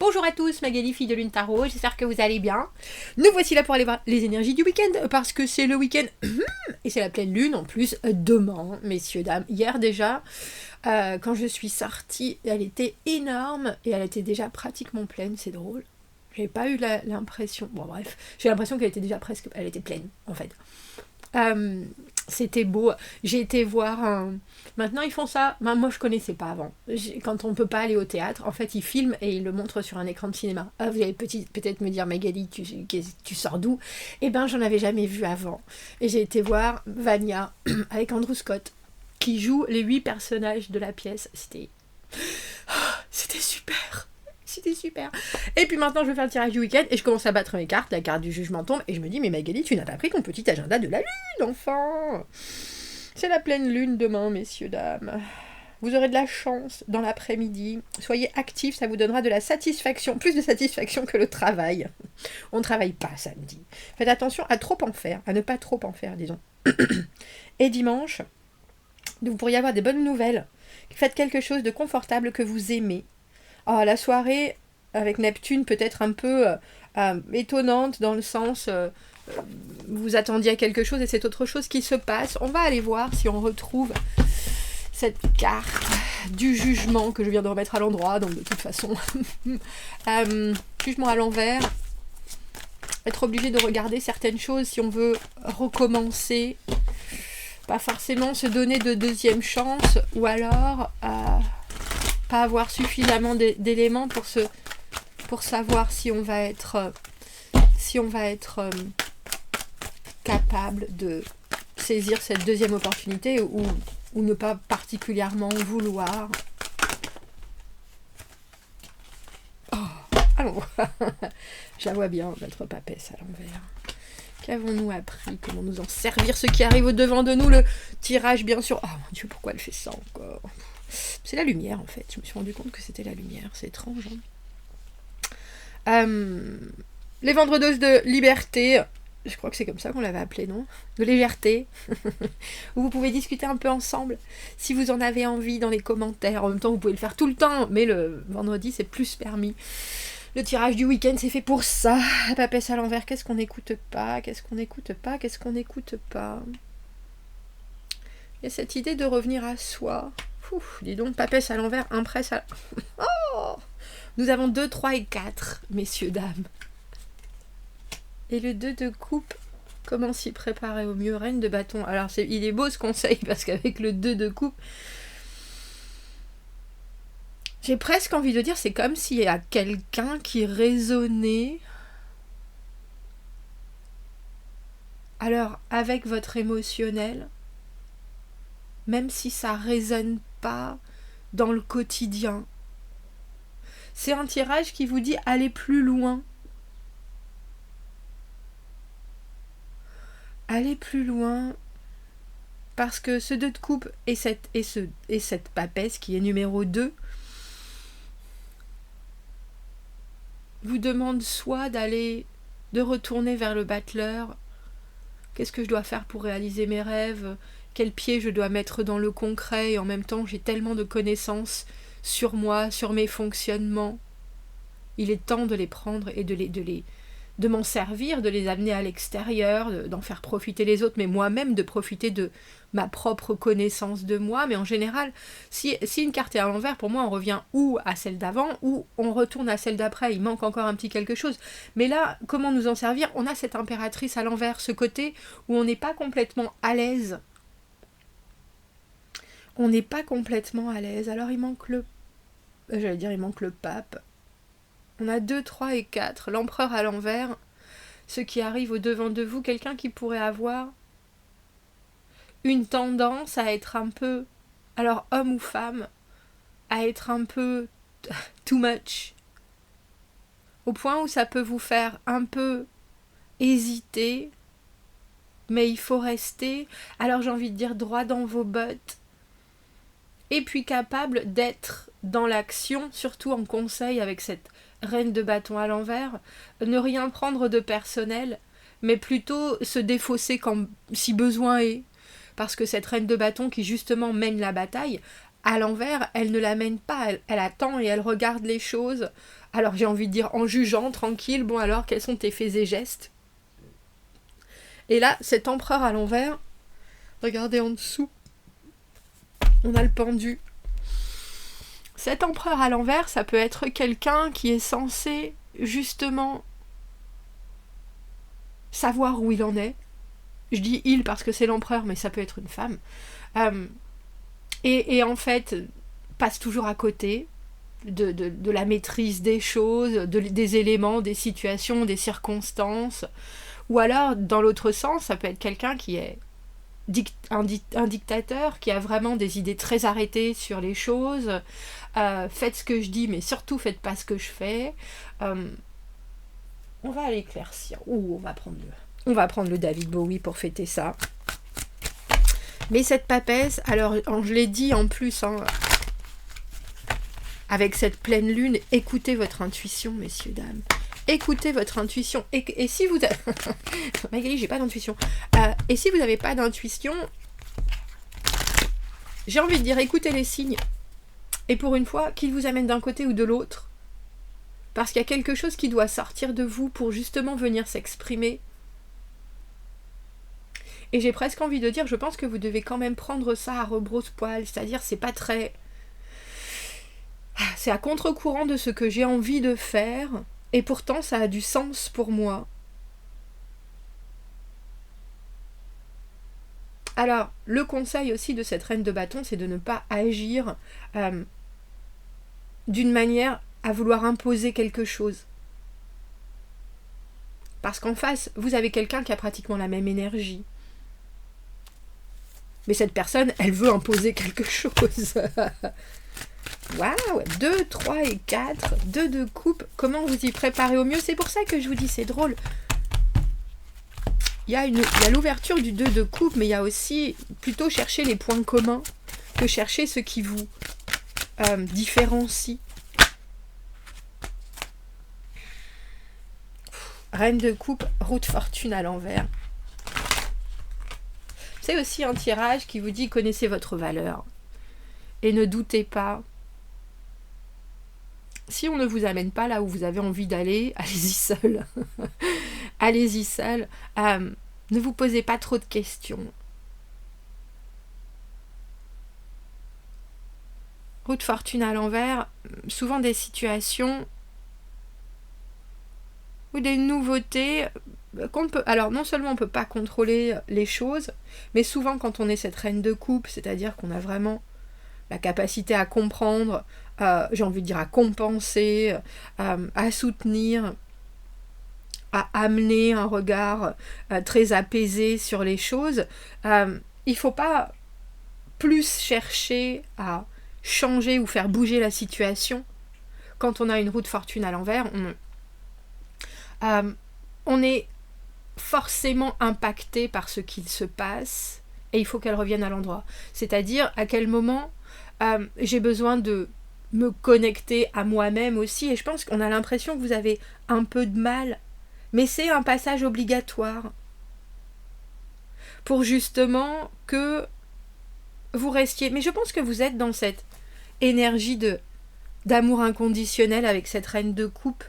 Bonjour à tous, Magali, fille de Lune Tarot, j'espère que vous allez bien. Nous voici là pour aller voir les énergies du week-end, parce que c'est le week-end, et c'est la pleine lune en plus, demain, messieurs, dames. Hier déjà, quand je suis sortie, elle était énorme, et elle était déjà pratiquement pleine, c'est drôle. J'ai pas eu l'impression, bon bref, j'ai l'impression qu'elle était déjà presque, elle était pleine, en fait. C'était beau. J'ai été voir Maintenant ils font ça. Moi je connaissais pas avant. Quand on peut pas aller au théâtre, en fait ils filment et ils le montrent sur un écran de cinéma. Vous allez peut-être me dire Magali, tu sors d'où? Eh ben j'en avais jamais vu avant. Et j'ai été voir Vania avec Andrew Scott qui joue les 8 personnages de la pièce. C'était super. C'était super. Et puis maintenant, je vais faire le tirage du week-end et je commence à battre mes cartes. La carte du jugement tombe et je me dis, mais Magali, tu n'as pas pris ton petit agenda de la lune, enfant. C'est la pleine lune demain, messieurs, dames. Vous aurez de la chance dans l'après-midi. Soyez actifs, ça vous donnera de la satisfaction. Plus de satisfaction que le travail. On ne travaille pas samedi. Faites attention à trop en faire, à ne pas trop en faire, disons. Et dimanche, vous pourriez avoir des bonnes nouvelles. Faites quelque chose de confortable que vous aimez. Oh, la soirée avec Neptune peut être un peu étonnante dans le sens vous attendiez à quelque chose et c'est autre chose qui se passe. On va aller voir si on retrouve cette carte du jugement que je viens de remettre à l'endroit, donc de toute façon jugement à l'envers, être obligé de regarder certaines choses si on veut recommencer, pas forcément se donner de deuxième chance, ou alors pas avoir suffisamment d'éléments pour savoir si on va être capable de saisir cette deuxième opportunité ou ne pas particulièrement vouloir. Oh, allons. Je la vois bien, notre papesse à l'envers. Qu'avons-nous appris? Comment nous en servir? Ce qui arrive au-devant de nous, le tirage bien sûr. Oh mon Dieu, pourquoi elle fait ça encore? C'est la lumière en fait, je me suis rendu compte que c'était la lumière, c'est étrange. Les vendredeuses de liberté, je crois que c'est comme ça qu'on l'avait appelé, non? De légèreté, où vous pouvez discuter un peu ensemble, si vous en avez envie dans les commentaires. En même temps, vous pouvez le faire tout le temps, mais le vendredi, c'est plus permis. Le tirage du week-end, c'est fait pour ça. La papesse à l'envers, qu'est-ce qu'on n'écoute pas? Qu'est-ce qu'on n'écoute pas? Qu'est-ce qu'on n'écoute pas? Il y a cette idée de revenir à soi. Ouf, dis donc, papesse à l'envers, impresse à... Oh, nous avons 2, 3 et 4, messieurs, dames. Et le 2 de coupe, comment s'y préparer au mieux? Reine de bâton. Alors, il est beau ce conseil, parce qu'avec le 2 de coupe, j'ai presque envie de dire, c'est comme s'il y a quelqu'un qui résonnait. Alors, avec votre émotionnel, même si ça résonne pas dans le quotidien. C'est un tirage qui vous dit allez plus loin. Allez plus loin, parce que ce 2 de coupe et cette papesse qui est numéro 2 vous demande soit de retourner vers le battleur. Qu'est-ce que je dois faire pour réaliser mes rêves? Quel pied je dois mettre dans le concret? Et en même temps, j'ai tellement de connaissances sur moi, sur mes fonctionnements. Il est temps de les prendre et de m'en servir, de les amener à l'extérieur, d'en faire profiter les autres, mais moi-même de profiter de ma propre connaissance de moi. Mais en général, si une carte est à l'envers, pour moi, on revient ou à celle d'avant, ou on retourne à celle d'après. Il manque encore un petit quelque chose. Mais là, comment nous en servir? On a cette impératrice à l'envers, ce côté où on n'est pas complètement à l'aise. On n'est pas complètement à l'aise. Alors il manque il manque le pape. On a 2, 3 et 4. L'empereur à l'envers. Ce qui arrive au-devant de vous. Quelqu'un qui pourrait avoir une tendance à être un peu, alors homme ou femme, à être un peu too much. Au point où ça peut vous faire un peu hésiter. Mais il faut rester, alors j'ai envie de dire droit dans vos bottes. Et puis capable d'être dans l'action, surtout en conseil avec cette reine de bâton à l'envers, ne rien prendre de personnel, mais plutôt se défausser si besoin est. Parce que cette reine de bâton qui justement mène la bataille à l'envers, elle ne l'amène pas, elle attend et elle regarde les choses. Alors j'ai envie de dire en jugeant, tranquille, bon alors quels sont tes faits et gestes? Et là, cet empereur à l'envers, regardez en dessous, on a le pendu. Cet empereur à l'envers, ça peut être quelqu'un qui est censé justement savoir où il en est. Je dis il parce que c'est l'empereur, mais ça peut être une femme. Et en fait, passe toujours à côté de la maîtrise des choses, des éléments, des situations, des circonstances. Ou alors, dans l'autre sens, ça peut être quelqu'un qui est un dictateur, qui a vraiment des idées très arrêtées sur les choses. Faites ce que je dis, mais surtout faites pas ce que je fais. On va l'éclaircir. Ouh, on va prendre le David Bowie pour fêter ça. Mais cette papesse, alors je l'ai dit en plus, hein, avec cette pleine lune, écoutez votre intuition, messieurs, dames. Écoutez votre intuition. Et si vous avez... Magali, j'ai pas d'intuition. Et si vous n'avez pas d'intuition, j'ai envie de dire, écoutez les signes. Et pour une fois, qu'ils vous amènent d'un côté ou de l'autre. Parce qu'il y a quelque chose qui doit sortir de vous pour justement venir s'exprimer. Et j'ai presque envie de dire, je pense que vous devez quand même prendre ça à rebrousse-poil. C'est-à-dire, c'est pas très... C'est à contre-courant de ce que j'ai envie de faire. Et pourtant, ça a du sens pour moi. Alors, le conseil aussi de cette reine de bâton, c'est de ne pas agir d'une manière à vouloir imposer quelque chose. Parce qu'en face, vous avez quelqu'un qui a pratiquement la même énergie. Mais cette personne, elle veut imposer quelque chose. Waouh, 2, 3 et 4, 2 de coupe. Comment vous y préparez au mieux? C'est pour ça que je vous dis, c'est drôle. Il y a l'ouverture du 2 de coupe, mais il y a aussi plutôt chercher les points communs que chercher ce qui vous différencie. Reine de coupe, roue de fortune à l'envers. C'est aussi un tirage qui vous dit connaissez votre valeur. Et ne doutez pas. Si on ne vous amène pas là où vous avez envie d'aller, allez-y seul. Allez-y seul. Ne vous posez pas trop de questions. Roue de fortune à l'envers, souvent des situations ou des nouveautés qu'on peut... Alors non seulement on ne peut pas contrôler les choses, mais souvent quand on est cette reine de coupe, c'est-à-dire qu'on a vraiment la capacité à comprendre, j'ai envie de dire à compenser, à soutenir, à amener un regard très apaisé sur les choses, il ne faut pas plus chercher à changer ou faire bouger la situation. Quand on a une roue de fortune à l'envers, on est forcément impacté par ce qu'il se passe et il faut qu'elle revienne à l'endroit. C'est-à-dire à quel moment j'ai besoin de me connecter à moi-même aussi, et je pense qu'on a l'impression que vous avez un peu de mal, mais c'est un passage obligatoire pour justement que vous restiez. Mais je pense que vous êtes dans cette énergie d'amour inconditionnel avec cette reine de coupe.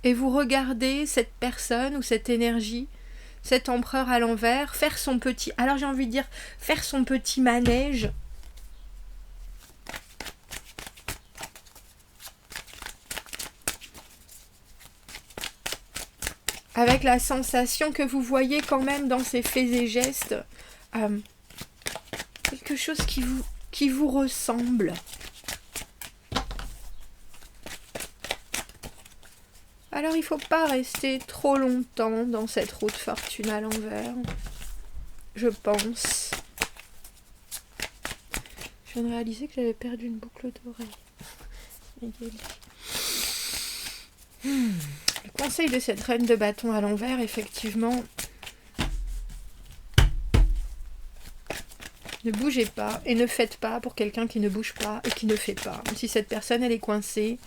Et vous regardez cette personne ou cette énergie, cet empereur à l'envers, faire son petit... Alors j'ai envie de dire, faire son petit manège. Avec la sensation que vous voyez quand même dans ses faits et gestes, quelque chose qui vous ressemble. Alors il ne faut pas rester trop longtemps dans cette roue de fortune à l'envers, je pense. Je viens de réaliser que j'avais perdu une boucle d'oreille. Le conseil de cette reine de bâton à l'envers, effectivement, ne bougez pas et ne faites pas pour quelqu'un qui ne bouge pas et qui ne fait pas. Si cette personne, elle est coincée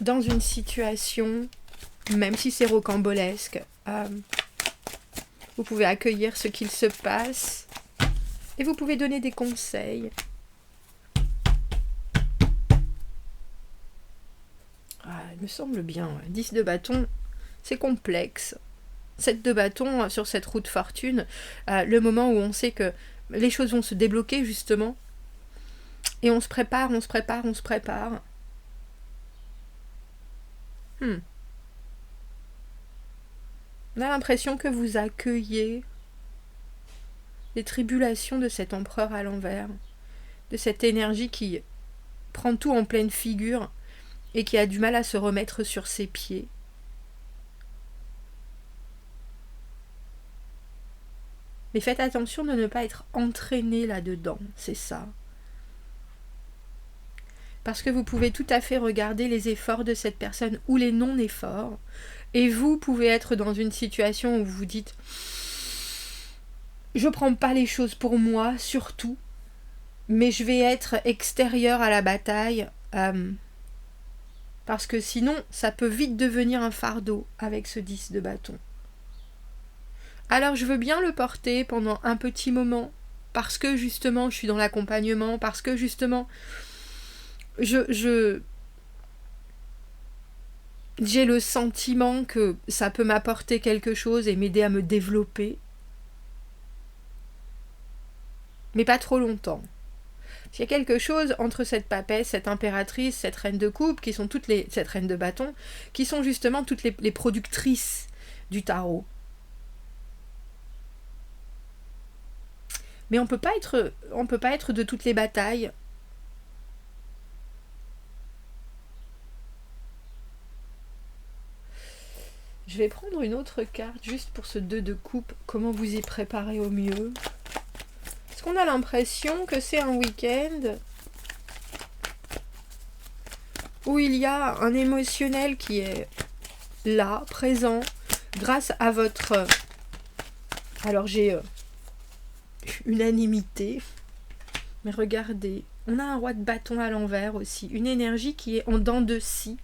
dans une situation, même si c'est rocambolesque, vous pouvez accueillir ce qu'il se passe Et vous pouvez donner des conseils. Il me semble bien. 10 de bâton, c'est complexe. 7 de bâton sur cette route fortune, le moment où on sait que les choses vont se débloquer justement, et on se prépare. On a l'impression que vous accueillez les tribulations de cet empereur à l'envers, de cette énergie qui prend tout en pleine figure et qui a du mal à se remettre sur ses pieds. Mais faites attention de ne pas être entraîné là-dedans, c'est ça. Parce que vous pouvez tout à fait regarder les efforts de cette personne ou les non-efforts, et vous pouvez être dans une situation où vous vous dites « Je prends pas les choses pour moi, surtout, mais je vais être extérieur à la bataille, parce que sinon, ça peut vite devenir un fardeau avec ce 10 de bâton. » Alors je veux bien le porter pendant un petit moment, parce que justement je suis dans l'accompagnement, parce que justement j'ai le sentiment que ça peut m'apporter quelque chose et m'aider à me développer. Mais pas trop longtemps. Il y a quelque chose entre cette papesse, cette impératrice, cette reine de coupe, qui sont cette reine de bâton, qui sont justement toutes les productrices du tarot. Mais on peut pas être de toutes les batailles. Je vais prendre une autre carte juste pour ce 2 de coupe. Comment vous y préparez au mieux? Est-ce qu'on a l'impression que c'est un week-end où il y a un émotionnel qui est là, présent, grâce à votre... Alors j'ai... unanimité. Mais regardez, on a un roi de bâton à l'envers aussi, une énergie qui est en dents de scie.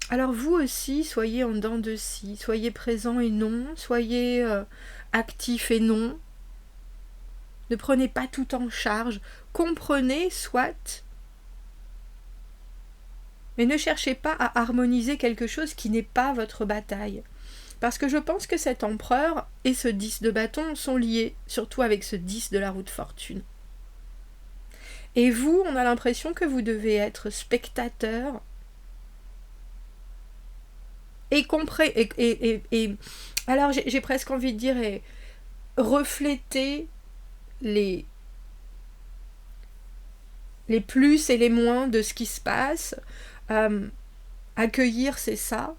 Alors vous aussi, soyez en dents de scie, soyez présent et non, soyez actif et non. Ne prenez pas tout en charge, comprenez soit, mais ne cherchez pas à harmoniser quelque chose qui n'est pas votre bataille. Parce que je pense que cet empereur et ce 10 de bâton sont liés, surtout avec ce 10 de la roue de fortune. Et vous, on a l'impression que vous devez être spectateur et alors j'ai presque envie de dire refléter les plus et les moins de ce qui se passe. Accueillir, c'est ça.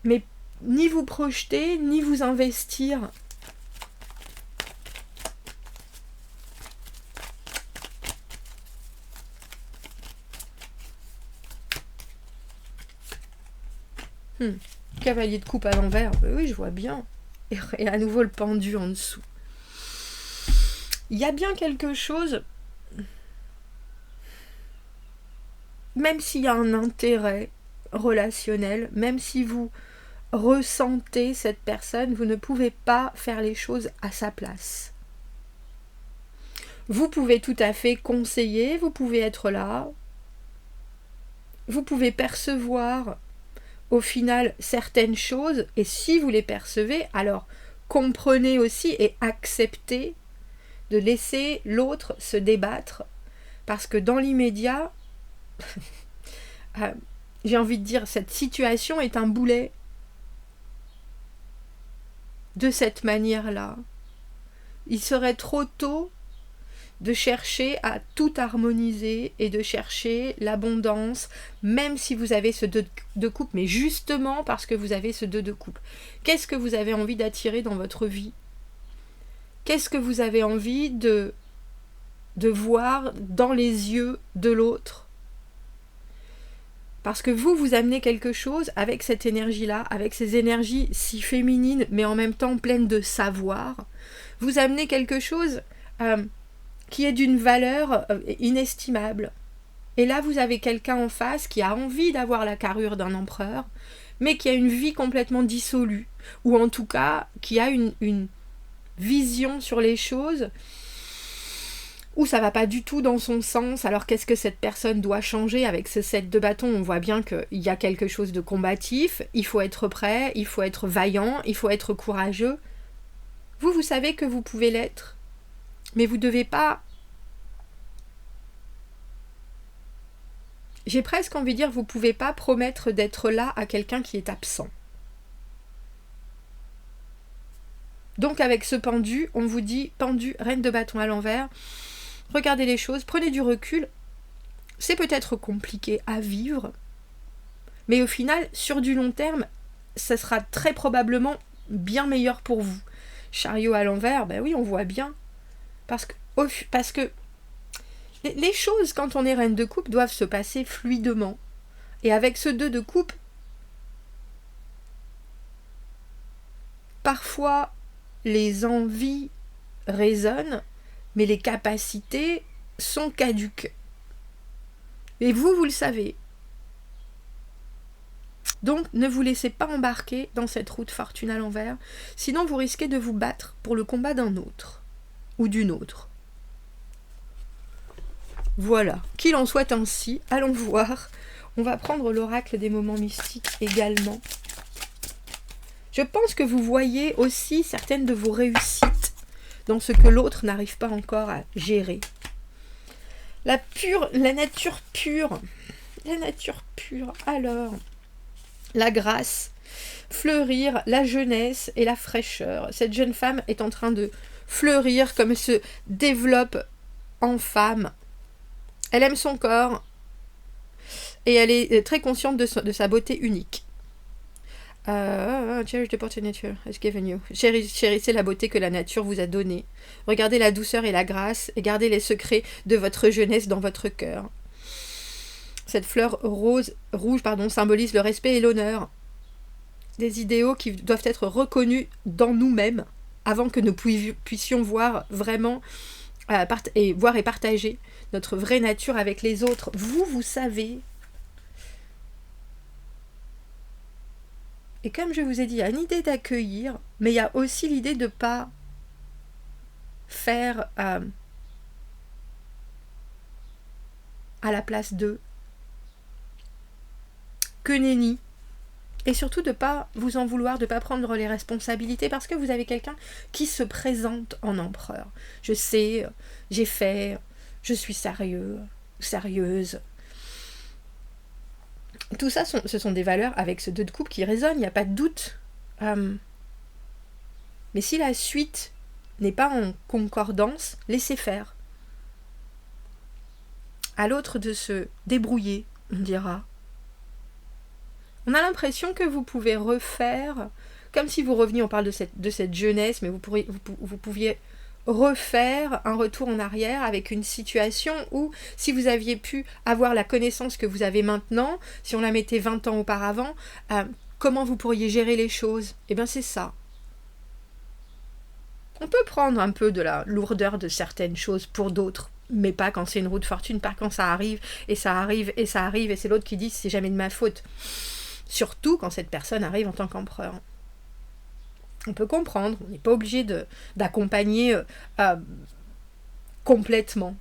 Mais ni vous projeter, ni vous investir. Cavalier de coupe à l'envers, oui, je vois bien. Et à nouveau le pendu en dessous. Il y a bien quelque chose, même s'il y a un intérêt relationnel, même si vous ressentez cette personne, vous ne pouvez pas faire les choses à sa place. Vous pouvez tout à fait conseiller, vous pouvez être là, vous pouvez percevoir au final certaines choses, et si vous les percevez, alors comprenez aussi et acceptez de laisser l'autre se débattre, parce que dans l'immédiat, j'ai envie de dire, cette situation est un boulet. De cette manière-là, il serait trop tôt de chercher à tout harmoniser et de chercher l'abondance, même si vous avez ce 2 de coupe, mais justement parce que vous avez ce 2 de coupe. Qu'est-ce que vous avez envie d'attirer dans votre vie? Qu'est-ce que vous avez envie de voir dans les yeux de l'autre? Parce que vous amenez quelque chose avec cette énergie-là, avec ces énergies si féminines, mais en même temps pleines de savoir. Vous amenez quelque chose qui est d'une valeur inestimable. Et là, vous avez quelqu'un en face qui a envie d'avoir la carrure d'un empereur, mais qui a une vie complètement dissolue, ou en tout cas qui a une vision sur les choses où ça va pas du tout dans son sens. Alors qu'est-ce que cette personne doit changer avec ce 7 de bâton? On voit bien qu'il y a quelque chose de combatif, il faut être prêt, il faut être vaillant, il faut être courageux. Vous savez que vous pouvez l'être, mais vous devez pas... J'ai presque envie de dire, vous pouvez pas promettre d'être là à quelqu'un qui est absent. Donc avec ce pendu, on vous dit, pendu, reine de bâton à l'envers, regardez les choses, prenez du recul, c'est peut-être compliqué à vivre, mais au final, sur du long terme, ça sera très probablement bien meilleur pour vous. Chariot à l'envers, ben oui, on voit bien, parce que les choses, quand on est reine de coupe, doivent se passer fluidement, et avec ce 2 de coupe, parfois, les envies résonnent, mais les capacités sont caduques. Et vous le savez. Donc, ne vous laissez pas embarquer dans cette route fortune à l'envers, sinon vous risquez de vous battre pour le combat d'un autre, ou d'une autre. Voilà, qu'il en soit ainsi, allons voir. On va prendre l'oracle des moments mystiques également. Je pense que vous voyez aussi certaines de vos réussites dans ce que l'autre n'arrive pas encore à gérer. La nature pure, alors, la grâce, fleurir, la jeunesse et la fraîcheur. Cette jeune femme est en train de fleurir, comme elle se développe en femme. Elle aime son corps et elle est très consciente de sa beauté unique. Cherish the beauty nature has given you. Chérissez la beauté que la nature vous a donnée. Regardez la douceur et la grâce et gardez les secrets de votre jeunesse dans votre cœur. Cette fleur rouge, symbolise le respect et l'honneur. Des idéaux qui doivent être reconnus dans nous-mêmes avant que nous puissions voir vraiment voir et partager notre vraie nature avec les autres. Vous savez. Et comme je vous ai dit, il y a une idée d'accueillir, mais il y a aussi l'idée de ne pas faire à la place d'eux. Que nenni. Et surtout de ne pas vous en vouloir, de ne pas prendre les responsabilités, parce que vous avez quelqu'un qui se présente en empereur. Je sais, j'ai fait, je suis sérieux, sérieuse. Tout ça, ce sont des valeurs avec ce 2 de coupe qui résonnent, il n'y a pas de doute. Mais si la suite n'est pas en concordance, laissez faire. À l'autre de se débrouiller, on dira. On a l'impression que vous pouvez refaire, comme si vous reveniez, on parle de cette jeunesse, mais vous pouviez refaire un retour en arrière avec une situation où, si vous aviez pu avoir la connaissance que vous avez maintenant, si on la mettait 20 ans auparavant, comment vous pourriez gérer les choses? Eh bien, c'est ça. On peut prendre un peu de la lourdeur de certaines choses pour d'autres, mais pas quand c'est une roue de fortune, pas quand ça arrive, et ça arrive, et ça arrive, et c'est l'autre qui dit « c'est jamais de ma faute ». Surtout quand cette personne arrive en tant qu'empereur. On peut comprendre, on n'est pas obligé d'accompagner complètement.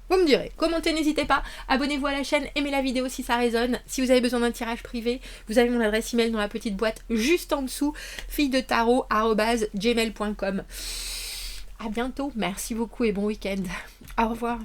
Vous me direz, commentez, n'hésitez pas, abonnez-vous à la chaîne, aimez la vidéo si ça résonne. Si vous avez besoin d'un tirage privé, vous avez mon adresse email dans la petite boîte juste en dessous, filledetarot@gmail.com. À bientôt, merci beaucoup et bon week-end. Au revoir.